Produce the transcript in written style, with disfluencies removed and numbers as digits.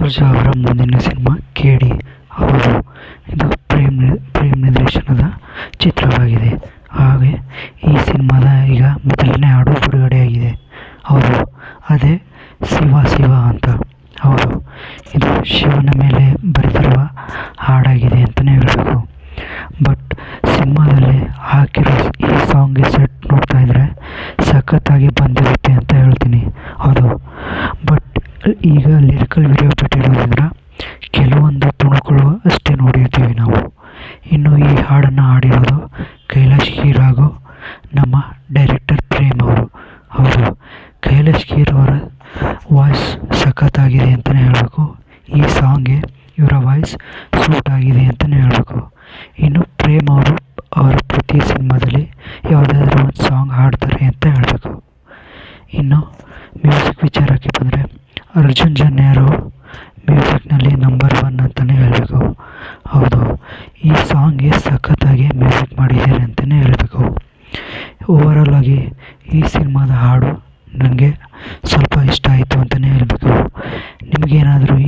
ಸರ್ಜಾ ಅವರ ಮುಂದಿನ ಸಿನಿಮಾ ಕೇಡಿ. ಹೌದು, ಇದು ಪ್ರೇಮ್ ನಿರ್ದೇಶನದ ಚಿತ್ರವಾಗಿದೆ. ಹಾಗೆ ಈ ಸಿನಿಮಾದ ಈಗ ಮೊದಲನೇ ಹಾಡು ಬಿಡುಗಡೆಯಾಗಿದೆ. ಹೌದು, ಅದೇ ಶಿವ ಶಿವ ಅಂತ. ಹೌದು, ಇದು ಶಿವನ ಮೇಲೆ ಬರೆದಿರುವ ಹಾಡಾಗಿದೆ ಅಂತಲೇ ಹೇಳಬೇಕು. ಬಟ್ ಸಿನಿಮಾದಲ್ಲಿ ಹಾಕಿರೋ ಈ ಸಾಂಗ್ಗೆ ಸೆಟ್ ನೋಡ್ತಾ ಇದ್ರೆ ಸಖತ್ತಾಗಿ ಬಂದಿರುತ್ತೆ ಅಂತ ಹೇಳ್ತೀನಿ. ಹೌದು, ಬಟ್ ಈಗ ಲಿರಿಕಲ್ ವಿಡಿಯೋ ಬಿಟ್ಟಿರೋದ್ರಿಂದ ಕೆಲವೊಂದು ತುಣುಕುಗಳು ಅಷ್ಟೇ ನೋಡಿರ್ತೀವಿ ನಾವು. ಇನ್ನು ಈ ಹಾಡನ್ನು ಹಾಡಿರೋದು ಕೈಲಾಶ್ ಖೀರ್ ಹಾಗೂ ನಮ್ಮ ಡೈರೆಕ್ಟರ್ ಪ್ರೇಮ್ ಅವರು. ಹೌದು, ಕೈಲಾಶ್ ಖೀರ್ ಅವರ ವಾಯ್ಸ್ ಸಖತ್ತಾಗಿದೆ ಅಂತಲೇ ಹೇಳಬೇಕು. ಈ ಸಾಂಗ್ಗೆ ಇವರ ವಾಯ್ಸ್ ಸೂಟ್ ಆಗಿದೆ ಅಂತಲೇ ಹೇಳಬೇಕು. ಇನ್ನು ಪ್ರೇಮ್ ಅವರು ಅವರ ಪ್ರತಿ ಸಿನಿಮಾದಲ್ಲಿ ಯಾವುದಾದ್ರೂ ಒಂದು ಸಾಂಗ್ ಹಾಡ್ತಾರೆ ಅಂತ ಹೇಳಬೇಕು. ಇನ್ನು ಮ್ಯೂಸಿಕ್ ವಿಚಾರಕ್ಕೆ ಬಂದರೆ ಅರ್ಜುನ್ ಜನ್ಯಾರು ಮ್ಯೂಸಿಕ್ನಲ್ಲಿ ನಂಬರ್ 1 ಅಂತಲೇ ಹೇಳಬೇಕು. ಹೌದು, ಈ ಸಾಂಗ್ಗೆ ಸಖತ್ತಾಗಿ ಮ್ಯೂಸಿಕ್ ಮಾಡಿದ್ದಾರೆ ಅಂತಲೇ ಹೇಳಬೇಕು. ಓವರಾಲ್ ಆಗಿ ಈ ಸಿನಿಮಾದ ಹಾಡು ನನಗೆ ಸ್ವಲ್ಪ ಇಷ್ಟ ಆಯಿತು ಅಂತಲೇ ಹೇಳಬೇಕು. ನಿಮಗೇನಾದರೂ